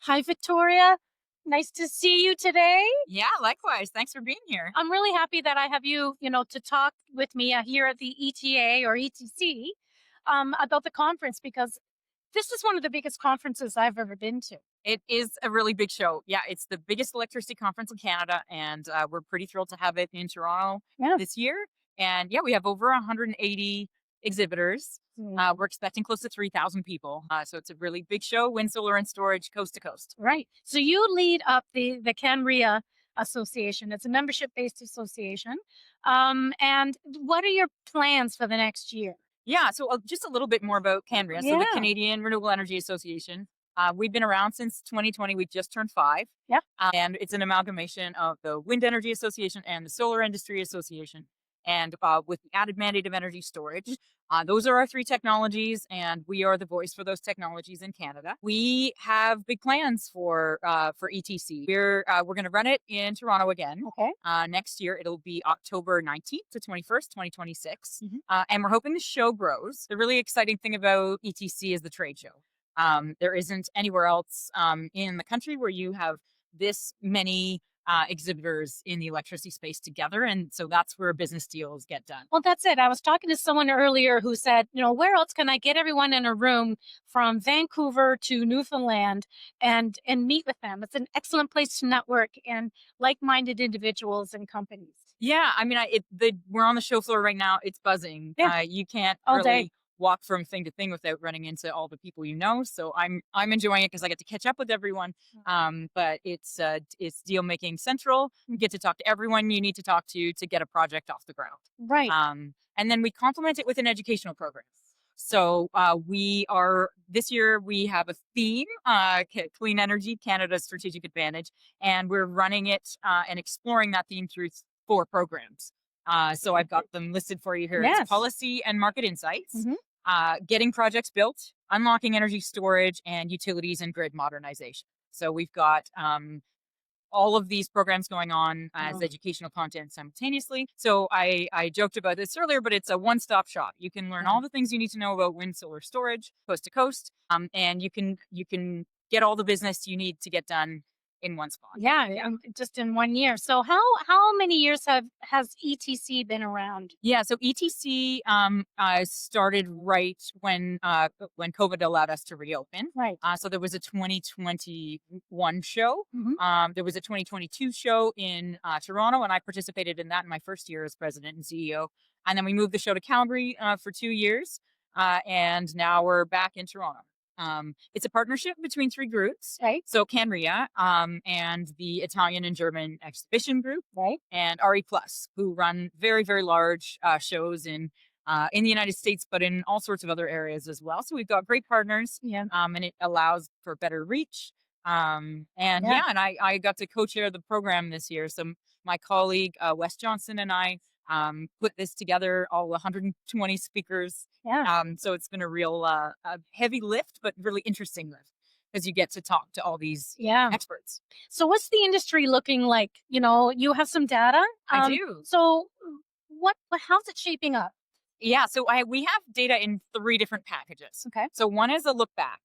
Hi, Victoria. Nice to see you today. Yeah, likewise. Thanks for being here. I'm really happy that I have you, to talk with me here at the ETA or ETC about the conference because this is one of the biggest conferences I've ever been to. It is a really big show. Yeah, it's the biggest electricity conference in Canada, and we're pretty thrilled to have it in Toronto Yeah. this year. And yeah, we have over 180 exhibitors. We're expecting close to 3,000 people. So it's a really big show, wind, solar, and storage, coast to coast. Right. So you lead up the CanREA Association. It's a membership-based association. And what are your plans for the next year? Yeah, so just a little bit more about CanREA. So the Yeah. Canadian Renewable Energy Association. We've been around since 2020. We just turned 5. Yep. And it's an amalgamation of the Wind Energy Association and the Solar Industry Association. And with the added mandate of energy storage, those are our 3 technologies, and we are the voice for those technologies in Canada. We have big plans for ETC. We're going to run it in Toronto again. Okay. Next year, it'll be October 19th to 21st, 2026. Mm-hmm. And we're hoping the show grows. The really exciting thing about ETC is the trade show. There isn't anywhere else in the country where you have this many exhibitors in the electricity space together. And so that's where business deals get done. Well, that's it. I was talking to someone earlier who said, where else can I get everyone in a room from Vancouver to Newfoundland and meet with them? It's an excellent place to network and like-minded individuals and companies. Yeah, I mean, we're on the show floor right now. It's buzzing. Yeah. You can't All really day. walk from thing to thing without running into all the people you know. So I'm enjoying it because I get to catch up with everyone. But it's deal making central. You get to talk to everyone you need to talk to get a project off the ground. Right. And then we complement it with an educational program. So this year we have a theme, Clean Energy, Canada's Strategic Advantage, and we're running it and exploring that theme through 4 programs. So I've got them listed for you here. Yes. It's Policy and Market Insights, Mm-hmm. Getting Projects Built, Unlocking Energy Storage, and Utilities and Grid Modernization. So we've got all of these programs going on as educational content simultaneously. So I joked about this earlier, but it's a one-stop shop. You can learn all the things you need to know about wind, solar storage, coast to coast, and you can get all the business you need to get done in one spot. Yeah, just in 1 year. So how many years has ETC been around? Yeah, so ETC started right when COVID allowed us to reopen. Right. So there was a 2021 show. Mm-hmm. There was a 2022 show in Toronto, and I participated in that in my first year as president and CEO. And then we moved the show to Calgary for 2 years, and now we're back in Toronto. It's a partnership between 3 groups. Right. So CanREA and the Italian and German exhibition group, Right. and RE Plus, who run very, very large shows in the United States, but in all sorts of other areas as well. So we've got great partners, Yeah. and it allows for better reach. And I got to co-chair the program this year. So my colleague Wes Johnson and I put this together, all 120 speakers. Yeah. So it's been a real a heavy lift, but really interesting lift because you get to talk to all these Yeah. experts. So what's the industry looking like? You have some data. I do. So how's it shaping up? Yeah, so we have data in 3 different packages. Okay. So one is a look back.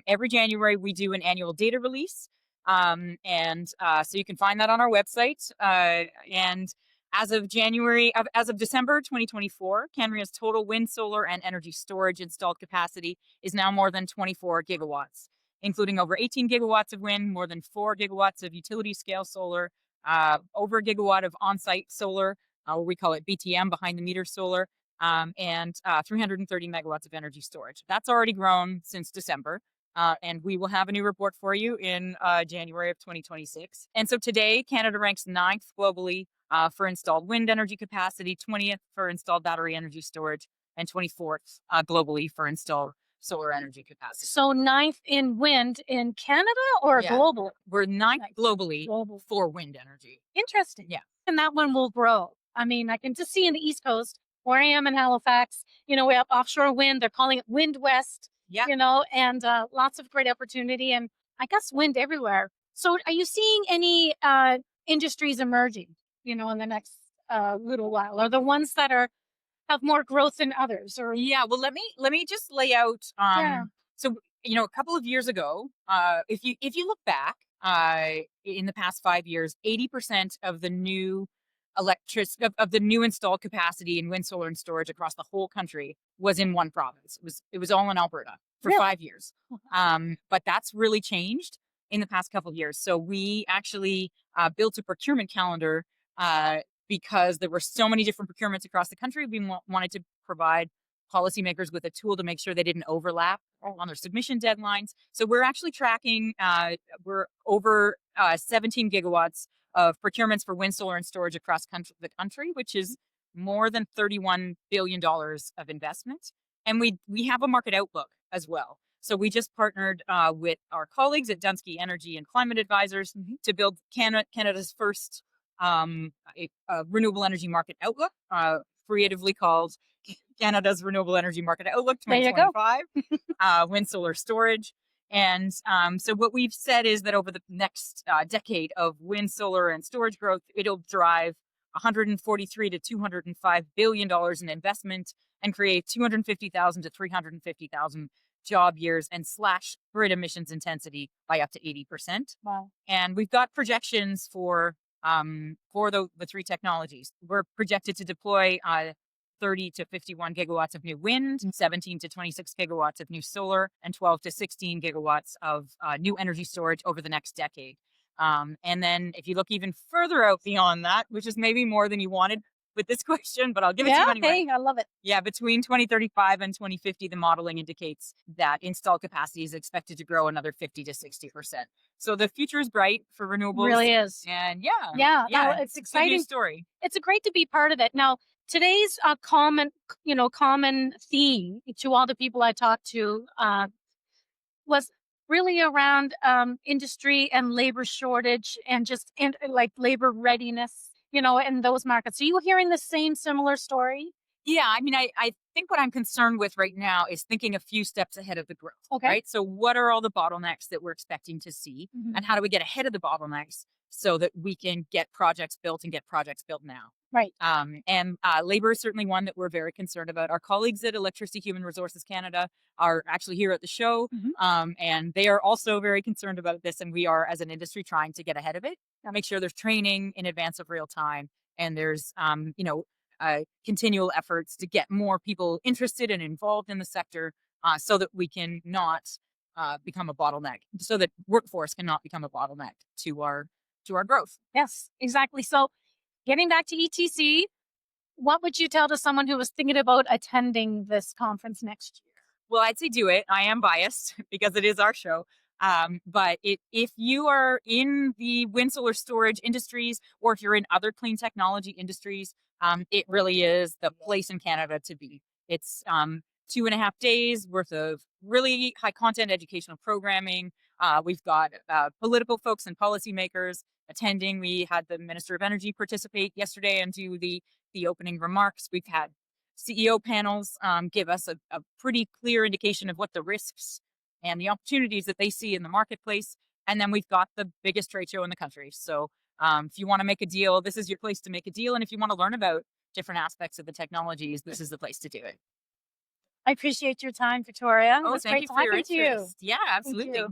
Every January we do an annual data release, and so you can find that on our website. And as of December 2024, CanREA's total wind, solar, and energy storage installed capacity is now more than 24 gigawatts, including over 18 gigawatts of wind, more than 4 gigawatts of utility scale solar, over a gigawatt of on-site solar, we call it BTM, behind the meter solar, and 330 megawatts of energy storage. That's already grown since December. And we will have a new report for you in January of 2026. And so today, Canada ranks 9th globally for installed wind energy capacity, 20th for installed battery energy storage, and 24th globally for installed solar energy capacity. So 9th in wind in Canada or global? We're 9th globally Global. for wind energy. Interesting. Yeah. And that one will grow. I mean, I can just see in the East Coast where I am in Halifax, we have offshore wind. They're calling it Wind West. Yeah. And lots of great opportunity and I guess wind everywhere. So are you seeing any industries emerging, in the next little while? Are the ones that have more growth than others? Or Yeah, well, let me just lay out. So a couple of years ago, if you look back in the past 5 years, 80% of the new of the new installed capacity in wind, solar, and storage across the whole country was in one province. It was all in Alberta for Really? 5 years. But that's really changed in the past couple of years. So we actually built a procurement calendar because there were so many different procurements across the country. We wanted to provide policymakers with a tool to make sure they didn't overlap on their submission deadlines. So we're actually tracking, we're over 17 gigawatts of procurements for wind, solar, and storage across the country, which is more than $31 billion of investment. And we have a market outlook as well. So we just partnered with our colleagues at Dunsky Energy and Climate Advisors to build Canada's first renewable energy market outlook, creatively called Canada's Renewable Energy Market Outlook There you go. 2025, wind, solar, storage. And so what we've said is that over the next decade of wind, solar, and storage growth, it'll drive $143 to $205 billion in investment and create 250,000 to 350,000 job years and slash grid emissions intensity by up to 80%. Wow. And we've got projections for the three technologies. We're projected to deploy 30 to 51 gigawatts of new wind, 17 to 26 gigawatts of new solar, and 12 to 16 gigawatts of new energy storage over the next decade. And then if you look even further out beyond that, which is maybe more than you wanted with this question, but I'll give it to you anyway. Hey, I love it. Yeah, between 2035 and 2050, the modeling indicates that installed capacity is expected to grow another 50 to 60%. So the future is bright for renewables. Really is. And no, it's a good exciting news story. It's great to be part of it. Now, today's common theme to all the people I talked to was really around industry and labor shortage and like labor readiness, in those markets. Are you hearing the same similar story? Yeah, I mean, I think what I'm concerned with right now is thinking a few steps ahead of the growth. Okay. Right. So what are all the bottlenecks that we're expecting to see? And how do we get ahead of the bottlenecks so that we can get projects built and get projects built now? Right. And labor is certainly one that we're very concerned about. Our colleagues at Electricity Human Resources Canada are actually here at the show, and they are also very concerned about this. And we are, as an industry, trying to get ahead of it, make sure there's training in advance of real time, and there's, continual efforts to get more people interested and involved in the sector, so that we can not become a bottleneck, so that workforce cannot become a bottleneck to our growth. Yes, exactly. So getting back to ETC, what would you tell to someone who was thinking about attending this conference next year? Well, I'd say do it. I am biased because it is our show. But if you are in the wind, solar, storage industries, or if you're in other clean technology industries, it really is the place in Canada to be. It's 2.5 days worth of really high content educational programming. We've got political folks and policymakers attending. We had the Minister of Energy participate yesterday and do the opening remarks. We've had CEO panels give us a pretty clear indication of what the risks and the opportunities that they see in the marketplace. And then we've got the biggest trade show in the country. So if you want to make a deal, this is your place to make a deal. And if you want to learn about different aspects of the technologies, this is the place to do it. I appreciate your time, Vittoria. Oh, It was thank great you for your talking to you. interest. Yeah, absolutely.